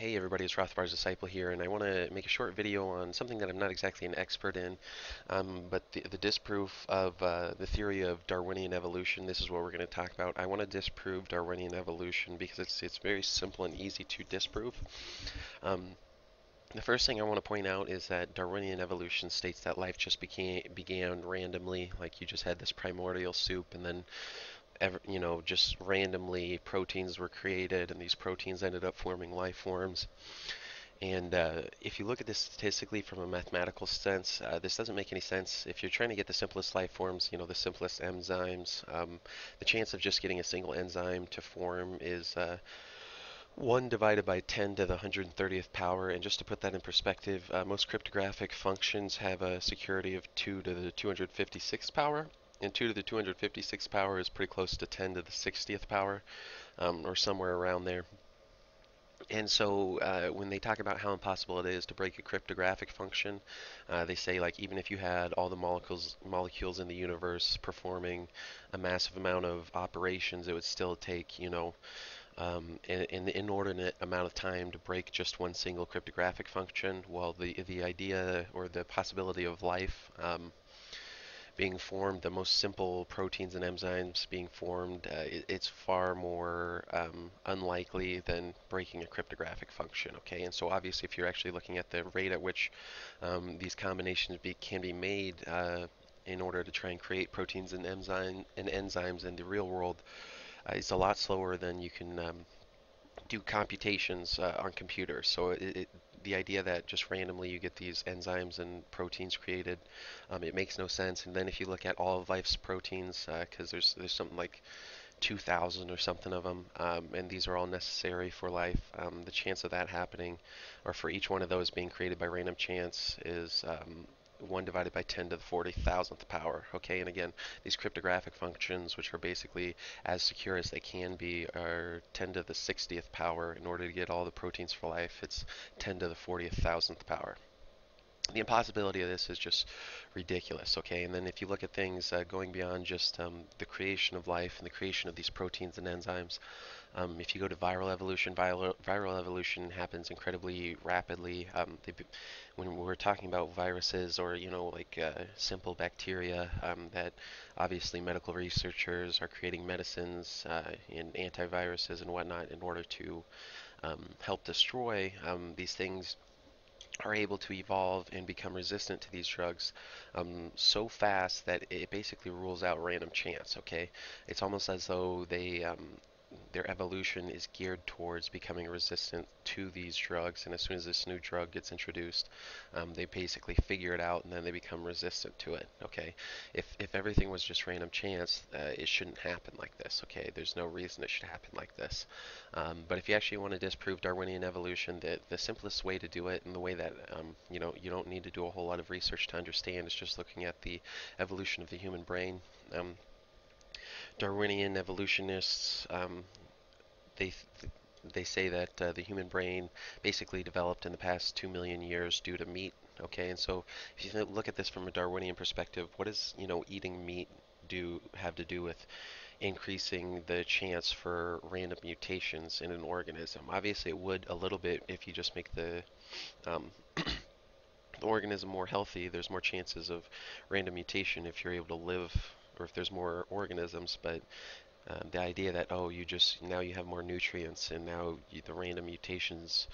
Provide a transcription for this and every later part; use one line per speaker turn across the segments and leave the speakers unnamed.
Hey everybody, it's Rothbar's Disciple here, and I want to make a short video on something that I'm not exactly an expert in, but the disproof of the theory of Darwinian evolution. This is what we're going to talk about. I want to disprove Darwinian evolution because it's very simple and easy to disprove. Um, the first thing I want to point out is that Darwinian evolution states that life just began randomly, like you just had this primordial soup, and then just randomly proteins were created, and these proteins ended up forming life forms. And if you look at this statistically from a mathematical sense, this doesn't make any sense. If you're trying to get the simplest life forms, the simplest enzymes, the chance of just getting a single enzyme to form is 1 divided by 10 to the 130th power. And just to put that in perspective, most cryptographic functions have a security of 2 to the 256th power. And 2 to the 256th power is pretty close to 10 to the 60th power, or somewhere around there. And so when they talk about how impossible it is to break a cryptographic function, they say like even if you had all the molecules in the universe performing a massive amount of operations, it would still take an inordinate amount of time to break just one single cryptographic function. Well, the idea or the possibility of life being formed, the most simple proteins and enzymes being formed, it's far more unlikely than breaking a cryptographic function. Okay, and so obviously, if you're actually looking at the rate at which these combinations can be made in order to try and create proteins and enzymes in the real world, it's a lot slower than you can do computations on computers. So the idea that just randomly you get these enzymes and proteins created, it makes no sense. And then if you look at all of life's proteins, because there's something like 2,000 or something of them, and these are all necessary for life. The chance of that happening, or for each one of those being created by random chance, is 1 divided by 10 to the 40,000th power. Okay, and again, these cryptographic functions, which are basically as secure as they can be, are 10 to the 60th power. In order to get all the proteins for life, it's 10 to the 40,000th power. The impossibility of this is just ridiculous, okay? And then if you look at things going beyond just the creation of life and the creation of these proteins and enzymes, if you go to viral evolution happens incredibly rapidly. When we're talking about viruses or like simple bacteria, that obviously medical researchers are creating medicines and antiviruses and whatnot in order to help destroy these things are able to evolve and become resistant to these drugs so fast that it basically rules out random chance. Okay, it's almost as though their evolution is geared towards becoming resistant to these drugs, and as soon as this new drug gets introduced, they basically figure it out and then they become resistant to it. Okay, if everything was just random chance, it shouldn't happen like this. Okay, there's no reason it should happen like this. But if you actually want to disprove Darwinian evolution, the simplest way to do it, and the way that you don't need to do a whole lot of research to understand, is just looking at the evolution of the human brain. Darwinian evolutionists they they say that the human brain basically developed in the past 2 million years due to meat. Okay, and so if you look at this from a Darwinian perspective, what does eating meat do have to do with increasing the chance for random mutations in an organism? Obviously, it would a little bit if you just make um, the organism more healthy. There's more chances of random mutation if you're able to live, or if there's more organisms. But the idea that you just now you have more nutrients and now the random mutations,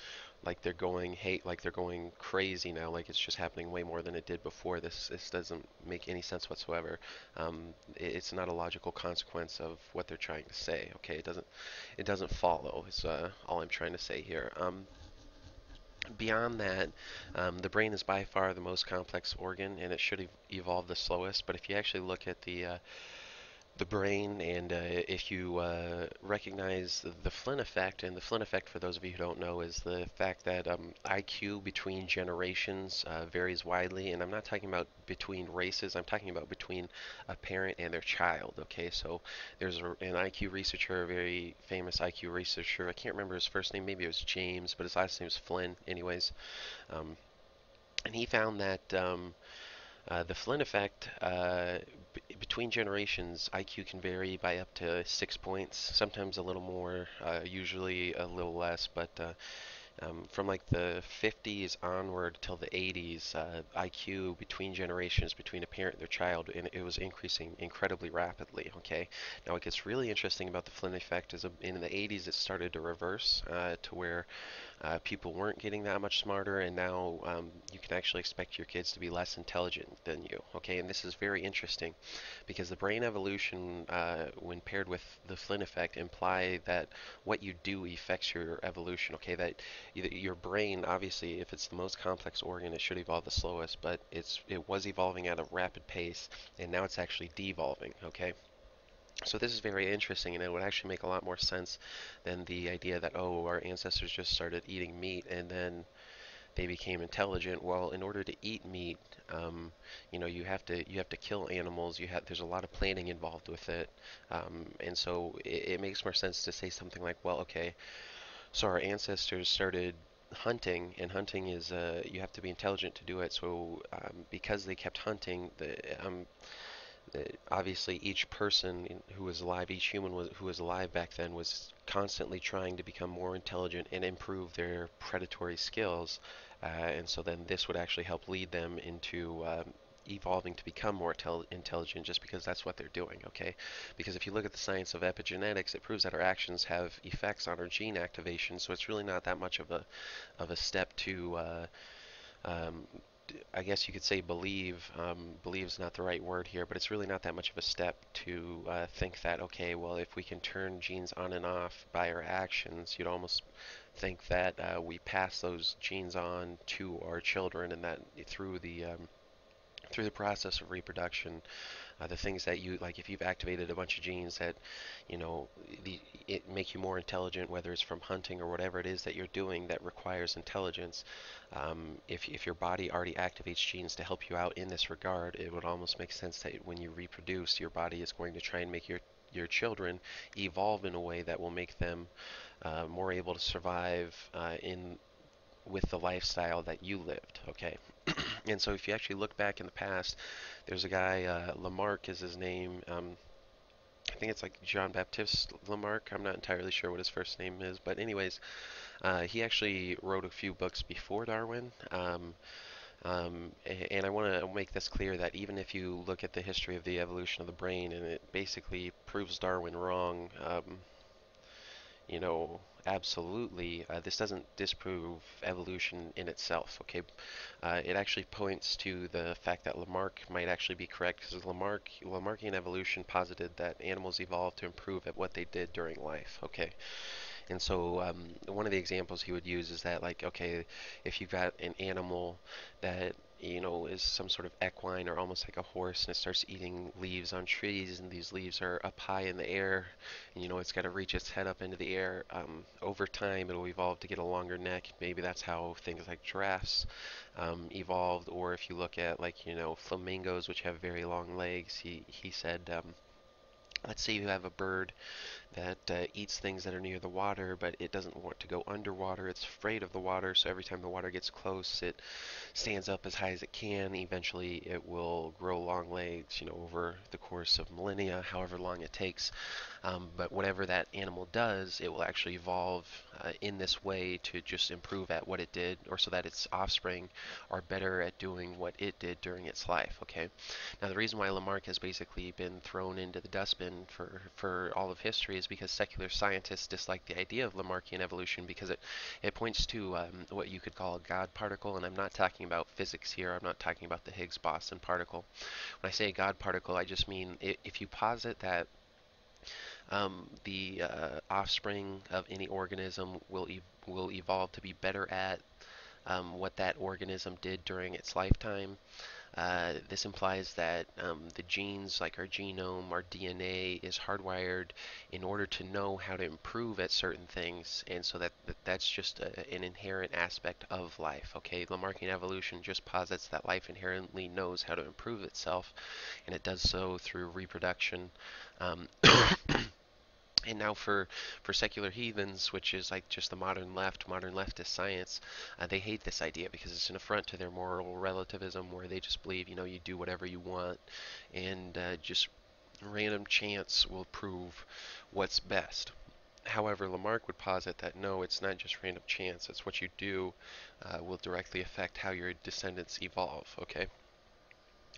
like they're going crazy now, like it's just happening way more than it did before. This doesn't make any sense whatsoever. It's not a logical consequence of what they're trying to say. Okay, it doesn't follow. Is all I'm trying to say here. Beyond that, the brain is by far the most complex organ, and it should evolve the slowest. But if you actually look at the brain, and if you recognize the FLYNN effect, and the FLYNN effect, for those of you who don't know, is the fact that IQ between generations varies widely, and I'm not talking about between races, I'm talking about between a parent and their child. Okay, so there's an IQ researcher, a very famous IQ researcher, I can't remember his first name, maybe it was James, but his last name is Flynn, anyways, um, and he found that the FLYNN effect, between generations, IQ can vary by up to 6 points, sometimes a little more, usually a little less, but From like the 50s onward till the 80s, IQ between generations, between a parent and their child, and it was increasing incredibly rapidly. Okay, now what gets really interesting about the Flynn effect is in the 80s it started to reverse to where people weren't getting that much smarter, and now you can actually expect your kids to be less intelligent than you. Okay, and this is very interesting because the brain evolution, when paired with the Flynn effect, imply that what you do affects your evolution. Okay, that your brain, obviously, if it's the most complex organ, it should evolve the slowest, but it was evolving at a rapid pace, and now it's actually devolving. Okay. So this is very interesting, and it would actually make a lot more sense than the idea that, oh, our ancestors just started eating meat and then they became intelligent. Well, in order to eat meat, you have to kill animals. There's a lot of planning involved with it, and so it makes more sense to say something like, well, okay, so our ancestors started hunting, and hunting is you have to be intelligent to do it. So because they kept hunting, obviously each person who was alive, each human who was alive back then was constantly trying to become more intelligent and improve their predatory skills. And so then this would actually help lead them into evolving to become more intelligent just because that's what they're doing, okay? Because if you look at the science of epigenetics, it proves that our actions have effects on our gene activation, so it's really not that much of a step to um, I guess you could say believe. Believe is not the right word here, but it's really not that much of a step to think that, okay, well, if we can turn genes on and off by our actions, you'd almost think that we pass those genes on to our children, and that through the process of reproduction, the things that you like, if you've activated a bunch of genes that you know it make you more intelligent, whether it's from hunting or whatever it is that you're doing that requires intelligence. If your body already activates genes to help you out in this regard, it would almost make sense that when you reproduce, your body is going to try and make your children evolve in a way that will make them more able to survive in with the lifestyle that you lived. Okay. And so if you actually look back in the past, there's a guy, Lamarck is his name. I think it's like Jean Baptiste Lamarck. I'm not entirely sure what his first name is, but anyways, he actually wrote a few books before Darwin. And I want to make this clear that even if you look at the history of the evolution of the brain and it basically proves Darwin wrong, absolutely, this doesn't disprove evolution in itself. Okay, it actually points to the fact that Lamarck might actually be correct, because Lamarckian evolution posited that animals evolved to improve at what they did during life. Okay, and so one of the examples he would use is that, like, okay, if you've got an animal that is some sort of equine or almost like a horse, and it starts eating leaves on trees, and these leaves are up high in the air, and it's got to reach its head up into the air. Over time, it'll evolve to get a longer neck. Maybe that's how things like giraffes evolved. Or if you look at, like, flamingos, which have very long legs, he said, let's say you have a bird that eats things that are near the water, but it doesn't want to go underwater. It's afraid of the water, so every time the water gets close, it stands up as high as it can. Eventually, it will grow long legs, over the course of millennia, however long it takes. But whatever that animal does, it will actually evolve in this way to just improve at what it did, or so that its offspring are better at doing what it did during its life. Okay. Now, the reason why Lamarck has basically been thrown into the dustbin for all of history is because secular scientists dislike the idea of Lamarckian evolution, because it points to what you could call a God particle, and I'm not talking about physics here. I'm not talking about the Higgs boson particle. When I say God particle, I just mean if you posit that the offspring of any organism will evolve to be better at what that organism did during its lifetime. This implies that the genes, like our genome, our DNA, is hardwired in order to know how to improve at certain things, and so that's just an inherent aspect of life. Okay, Lamarckian evolution just posits that life inherently knows how to improve itself, and it does so through reproduction. And now for secular heathens, which is like just the modern leftist science, they hate this idea because it's an affront to their moral relativism, where they just believe, you do whatever you want, and just random chance will prove what's best. However, Lamarck would posit that no, it's not just random chance. It's what you do will directly affect how your descendants evolve. Okay.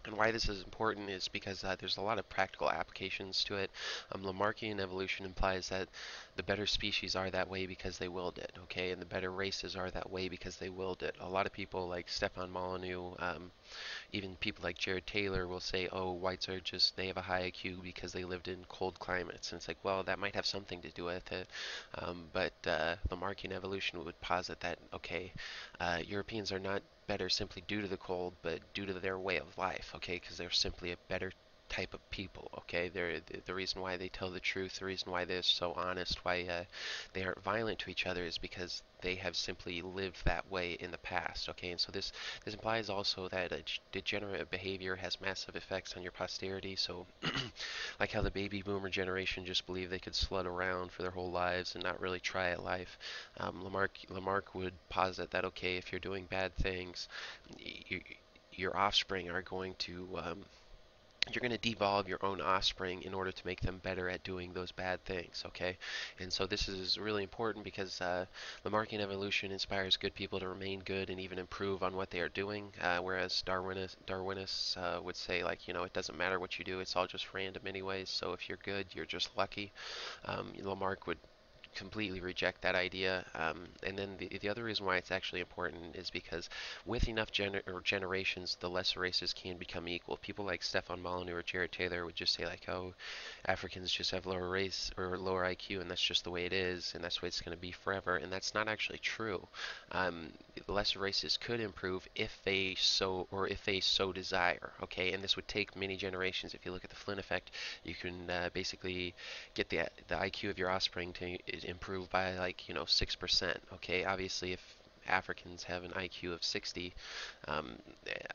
And why this is important is because there's a lot of practical applications to it. Lamarckian evolution implies that the better species are that way because they willed it, okay, and the better races are that way because they willed it. A lot of people like Stefan Molyneux, even people like Jared Taylor will say, oh, whites are just, they have a high IQ because they lived in cold climates. And it's like, well, that might have something to do with it. But Lamarckian evolution would posit that, okay, Europeans are not better simply due to the cold, but due to their way of life, okay, because they're simply a better type of people, okay? They're the reason why they tell the truth, the reason why they're so honest, why they aren't violent to each other is because they have simply lived that way in the past, okay? And so this implies also that degenerate behavior has massive effects on your posterity. So, like how the baby boomer generation just believed they could slut around for their whole lives and not really try at life. Lamarck would posit that okay, if you're doing bad things, y your offspring are going to you're going to devolve your own offspring in order to make them better at doing those bad things, okay? And so this is really important because Lamarckian evolution inspires good people to remain good and even improve on what they are doing, whereas Darwinists would say, like, you know, it doesn't matter what you do, it's all just random anyways, so if you're good, you're just lucky. Lamarck would completely reject that idea. And then the other reason why it's actually important is because with enough generations, the lesser races can become equal. People like Stefan Molyneux or Jared Taylor would just say like, oh, Africans just have lower race or lower IQ, and that's just the way it is, and that's the way it's going to be forever. And that's not actually true. The lesser races could improve if they so desire. Okay, and this would take many generations. If you look at the Flynn effect, you can basically get the IQ of your offspring to improve by like 6%. Okay, obviously if Africans have an IQ of 60, um,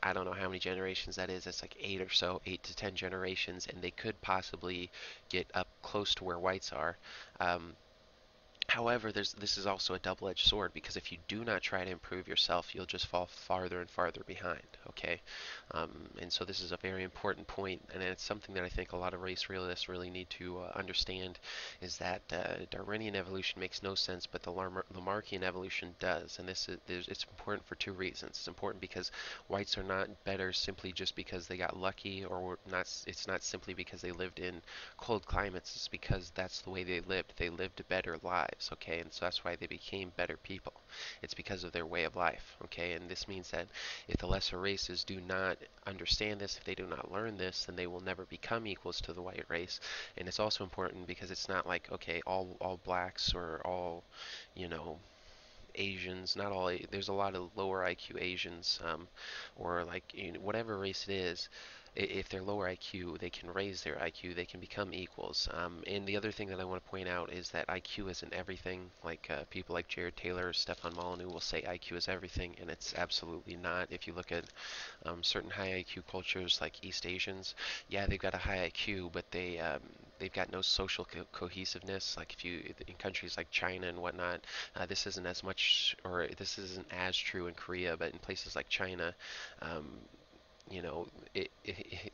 I don't know how many generations that is. It's like 8 to 10 generations, and they could possibly get up close to where whites are. Um, However, this is also a double-edged sword because if you do not try to improve yourself, you'll just fall farther and farther behind. Okay, and so this is a very important point, and it's something that I think a lot of race realists really need to understand, is that Darwinian evolution makes no sense, but the Lamarckian evolution does, and it's important for two reasons. It's important because whites are not better simply just because they got lucky, or not. It's not simply because they lived in cold climates. It's because that's the way they lived. They lived better lives, okay? And so that's why they became better people. It's because of their way of life, okay? And this means that if the lesser races do not understand this, if they do not learn this, then they will never become equals to the white race. And it's also important because it's not like, okay, all blacks or all, you know, Asians, not all, there's a lot of lower IQ Asians, or like whatever race it is. If they're lower IQ, they can raise their IQ, they can become equals. And the other thing that I want to point out is that IQ isn't everything. Like people like Jared Taylor or Stefan Molyneux will say IQ is everything, and it's absolutely not. If you look at certain high IQ cultures like East Asians, yeah, they've got a high IQ, but they've got no social cohesiveness. Like if you in countries like China and whatnot, this isn't as much, or this isn't as true in Korea, but in places like China, um, you know,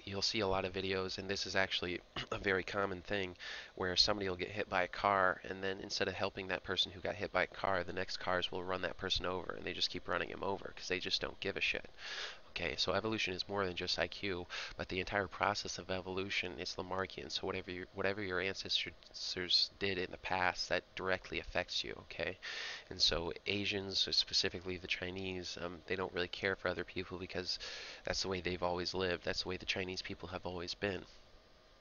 you'll see a lot of videos, and this is actually a very common thing, where somebody will get hit by a car, and then instead of helping that person who got hit by a car, the next cars will run that person over, and they just keep running him over because they just don't give a shit. Okay, so evolution is more than just IQ, but the entire process of evolution is Lamarckian. So whatever your ancestors did in the past, that directly affects you. Okay, and so Asians, specifically the Chinese, they don't really care for other people because that's the way they've always lived. That's the way the Chinese people have always been.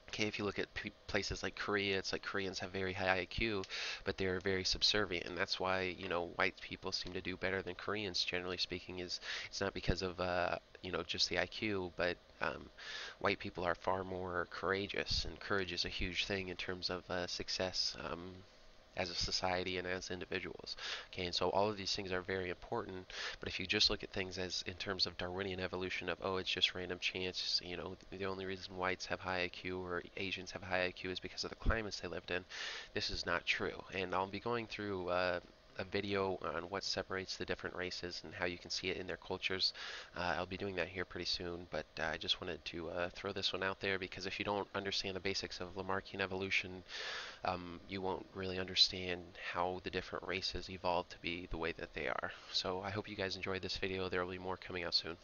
Okay, if you look at places like Korea, it's like Koreans have very high IQ, but they're very subservient, and that's why white people seem to do better than Koreans, generally speaking. Is it's not because of just the IQ, but white people are far more courageous, and courage is a huge thing in terms of success. As a society and as individuals. Okay, and so all of these things are very important, but if you just look at things as in terms of Darwinian evolution of, oh, it's just random chance, the only reason whites have high IQ or Asians have high IQ is because of the climates they lived in, this is not true. And I'll be going through a video on what separates the different races and how you can see it in their cultures. I'll be doing that here pretty soon, but I just wanted to throw this one out there because if you don't understand the basics of Lamarckian evolution, you won't really understand how the different races evolved to be the way that they are. So I hope you guys enjoyed this video. There will be more coming out soon.